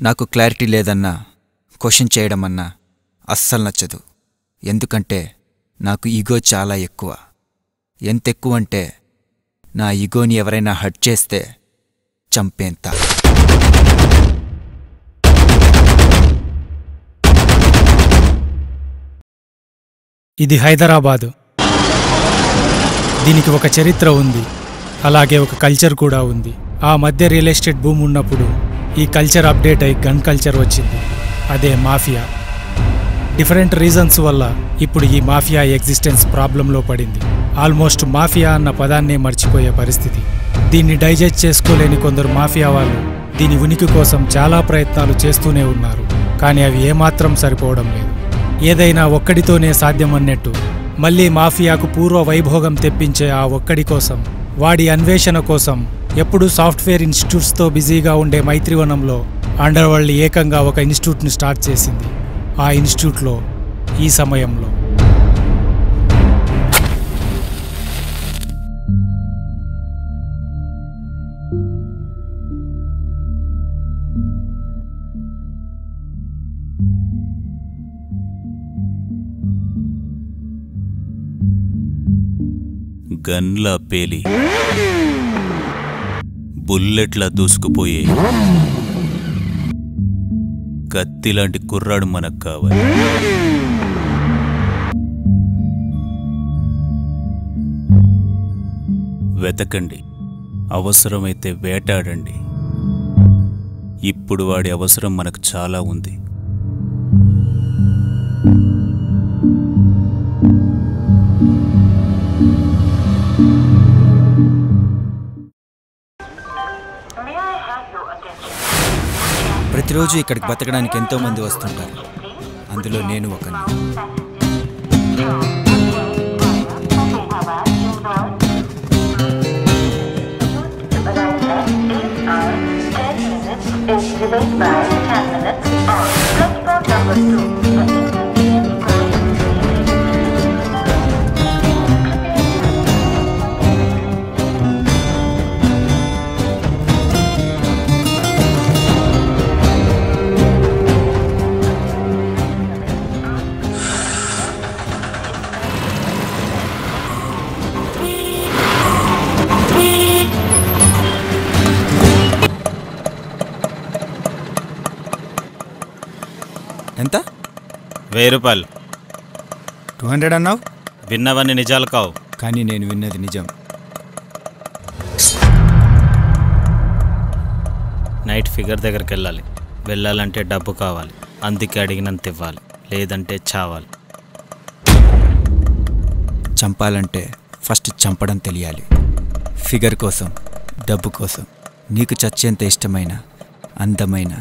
నాకు క్లారిటీ లేదన్నా క్వశ్చన్ చేయడమన్నా అస్సలు నచ్చదు. ఎందుకంటే నాకు ఈగో చాలా ఎక్కువ. ఎంత ఎక్కువంటే నా ఈగోని ఎవరైనా హర్ట్ చేస్తే చంపేంత. ఇది హైదరాబాదు. దీనికి ఒక చరిత్ర ఉంది, అలాగే ఒక కల్చర్ కూడా ఉంది. ఆ మధ్య రియల్ ఎస్టేట్ భూమి ఉన్నప్పుడు ఈ కల్చర్ అప్డేట్ అయి గన్ కల్చర్ వచ్చింది. అదే మాఫియా. డిఫరెంట్ రీజన్స్ వల్ల ఇప్పుడు ఈ మాఫియా ఎగ్జిస్టెన్స్ ప్రాబ్లంలో పడింది. ఆల్మోస్ట్ మాఫియా అన్న పదాన్నే మర్చిపోయే పరిస్థితి. దీన్ని డైజెస్ట్ చేసుకోలేని కొందరు మాఫియా వాళ్ళు దీని ఉనికి కోసం చాలా ప్రయత్నాలు చేస్తూనే ఉన్నారు. కానీ అవి ఏమాత్రం సరిపోవడం లేదు. ఏదైనా ఒక్కడితోనే సాధ్యమన్నట్టు మళ్ళీ మాఫియాకు పూర్వ వైభోగం తెప్పించే ఆ ఒక్కడి కోసం, వాడి అన్వేషణ కోసం ఎప్పుడూ సాఫ్ట్వేర్ ఇన్స్టిట్యూట్స్తో బిజీగా ఉండే మైత్రివనంలో అండర్వరల్డ్ ఏకంగా ఒక ఇన్స్టిట్యూట్ను స్టార్ట్ చేసింది. ఆ ఇన్స్టిట్యూట్లో ఈ సమయంలో గన్లా పేలి బుల్లెట్లా దూసుకుపోయే కత్తిలాంటి కుర్రాడు మనకు కావాలి. వెతకండి, అవసరమైతే వేటాడండి. ఇప్పుడు వాడి అవసరం మనకు చాలా ఉంది. ప్రతిరోజు ఇక్కడికి బతకడానికి ఎంతోమంది వస్తుంటారు. అందులో నేను ఒకని. ఎంత? 1000 రూపాయలు. 200 అన్నావు. విన్నవన్నీ నిజాలు కావు. కానీ నేను విన్నది నిజం. నైట్ ఫిగర్ దగ్గరికి వెళ్ళాలి. వెళ్ళాలంటే డబ్బు కావాలి. అందుకే అడిగినంత ఇవ్వాలి, లేదంటే చావాలి. చంపాలంటే ఫస్ట్ చంపడం తెలియాలి. ఫిగర్ కోసం, డబ్బు కోసం నీకు చచ్చేంత ఇష్టమైన, అందమైన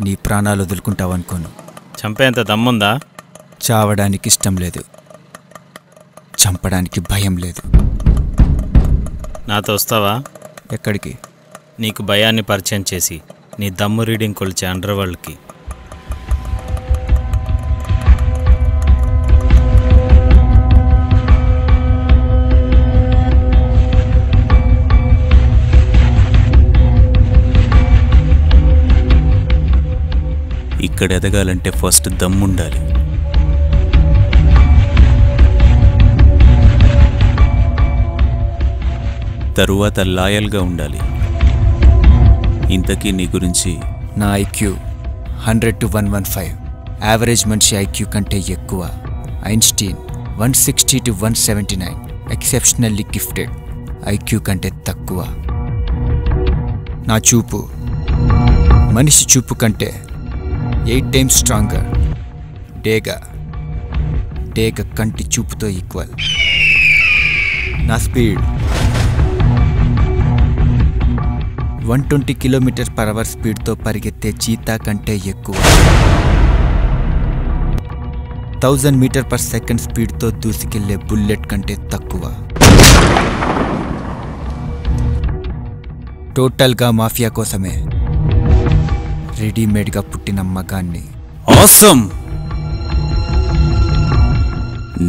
నీ ప్రాణాలు వదులుకుంటావనుకోను. చంపేంత దమ్ముందా? చావడానికి ఇష్టం లేదు, చంపడానికి భయం లేదు. నాతో వస్తావా? ఎక్కడికి? నీకు భయాన్ని పరిచయం చేసి నీ దమ్ము రీడింగ్ కొలిచే అండర్వరల్డ్కి. ఇక్కడ ఎదగాలంటే ఫస్ట్ దమ్ముండాలి. తరువాత లాయల్గా ఉండాలి. ఇంతకీ నీ గురించి? నా ఐక్యూ 100 to 115. యావరేజ్ మనిషి ఐక్యూ కంటే ఎక్కువ. Einstein 160 to 179. Exceptionally gifted. IQ కంటే తక్కువ. నా చూపు మనిషి చూపు కంటే 8 times స్ట్రాంగర్. డేగ కంటి చూపుతో ఈక్వల్. నా స్పీడ్ 120 km/h స్పీడ్తో పరిగెత్తే చీతా కంటే ఎక్కువ. 1000 m/s స్పీడ్తో దూసుకెళ్లే బుల్లెట్ కంటే తక్కువ. టోటల్గా మాఫియా కోసమే రెడీమేడ్గా పుట్టిన మగాన్ని. ఆసమ్!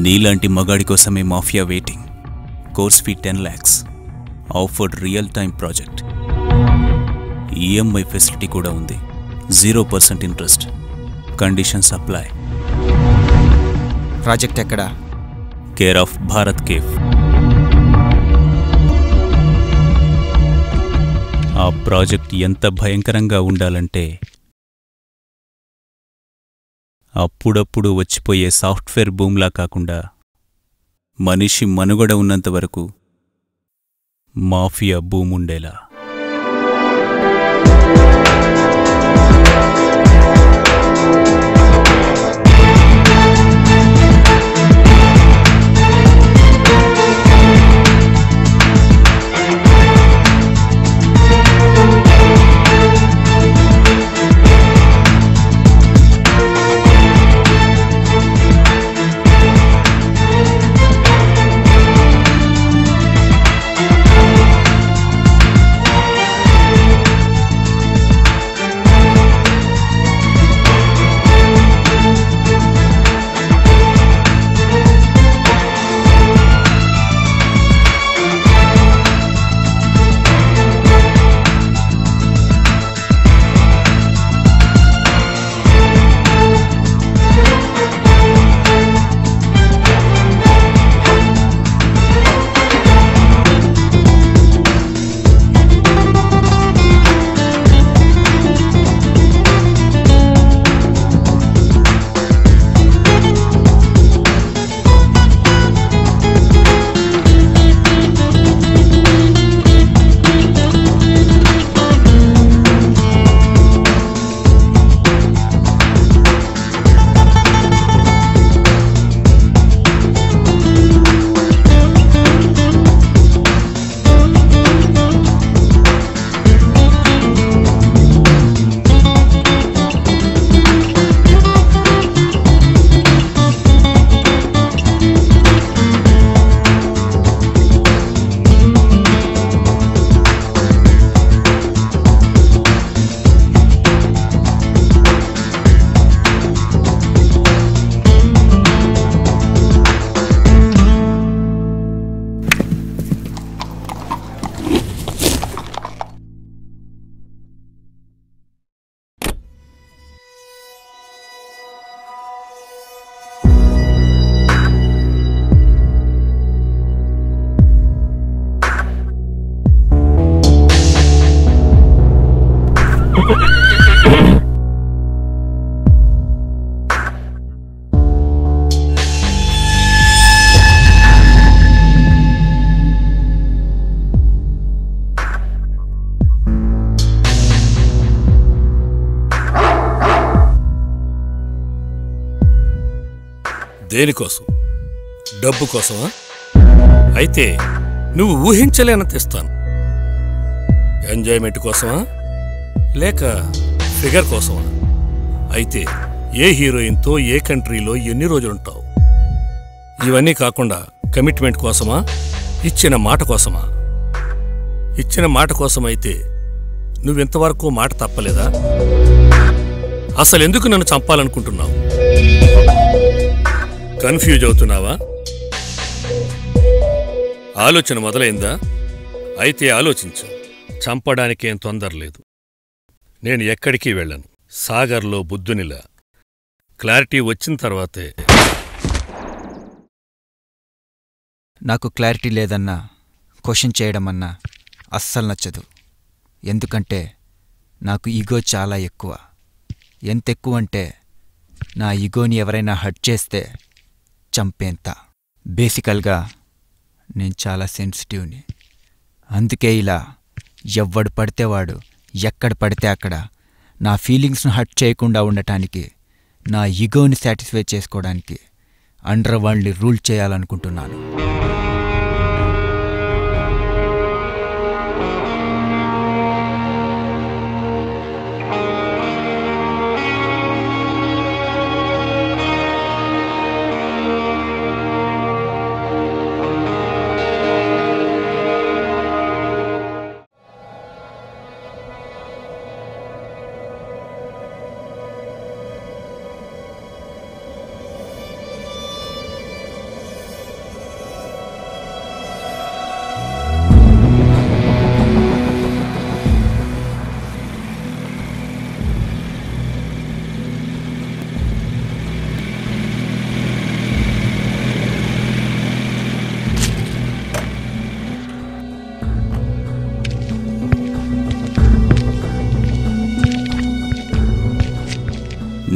నీలాంటి మగాడి కోసమే mafia waiting. Course fee 10 lakhs. Offered real time project. EMI facility కూడా ఉంది. 0% ఇంట్రెస్ట్. Conditions apply. ప్రాజెక్ట్ ఎక్కడా? Care of Bharat cafe. ఆ ప్రాజెక్ట్ ఎంత భయంకరంగా ఉండాలంటే అప్పుడప్పుడు వచ్చిపోయే సాఫ్ట్వేర్ బూమ్లా కాకుండా మనిషి మనుగడ ఉన్నంతవరకు మాఫియా భూముండేలా. దేనికోసం? డబ్బు కోసమా? అయితే నువ్వు ఊహించలేనంత ఇస్తాను. ఎంజాయ్మెంట్ కోసమా లేక ఫిగర్ కోసమా? అయితే ఏ హీరోయిన్తో ఏ కంట్రీలో ఎన్ని రోజులుంటావు? ఇవన్నీ కాకుండా కమిట్మెంట్ కోసమా, ఇచ్చిన మాట కోసమా? ఇచ్చిన మాట కోసమైతే నువ్వింతవరకు మాట తప్పలేదా? అసలెందుకు నన్ను చంపాలనుకుంటున్నావు? కన్ఫ్యూజ్ అవుతున్నావా? ఆలోచన మొదలైందా? అయితే ఆలోచించు. చంపడానికేం తొందరలేదు. నేను ఎక్కడికి వెళ్ళను. సాగర్లో బుద్ధునిలా. క్లారిటీ వచ్చిన తర్వాతే. నాకు క్లారిటీ లేదన్నా, క్వశ్చన్ చేయడమన్నా అస్సలు నచ్చదు. ఎందుకంటే నాకు ఈగో చాలా ఎక్కువ. ఎంత ఎక్కువంటే నా ఈగోని ఎవరైనా హర్ట్ చేస్తే చంపేంత. బేసికల్గా నేను చాలా సెన్సిటివ్ని. అందుకే ఇలా ఎవ్వడు పడితే వాడు ఎక్కడ పడితే అక్కడ నా ఫీలింగ్స్ను హర్ట్ చేయకుండా ఉండటానికి, నా ఈగోని సాటిస్ఫై చేసుకోవడానికి అండర్ వరల్డ్ని రూల్ చేయాలనుకుంటున్నాను.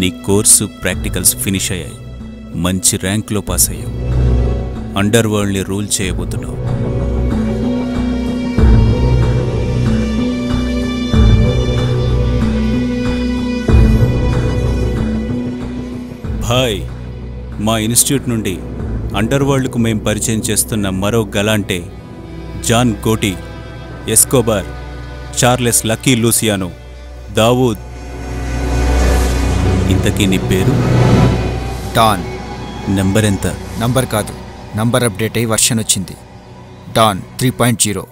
నీ కోర్సు ప్రాక్టికల్స్ ఫినిష్ అయ్యాయి. మంచి ర్యాంక్లో పాస్ అయ్యావు. అండర్ వరల్డ్ని రూల్ చేయబోతున్నావు. భాయ్, మా ఇన్స్టిట్యూట్ నుండి అండర్ వరల్డ్కు మేం పరిచయం చేస్తున్న మరో Galante John Gotti, Escobar, Charles Lucky Luciano, Dawood. ఇంతకీ నీ పేరు? డాన్. నెంబర్ ఎంత? నంబర్ కాదు, నంబర్ అప్డేట్ అయి వర్షన్ వచ్చింది. డాన్ 3.0.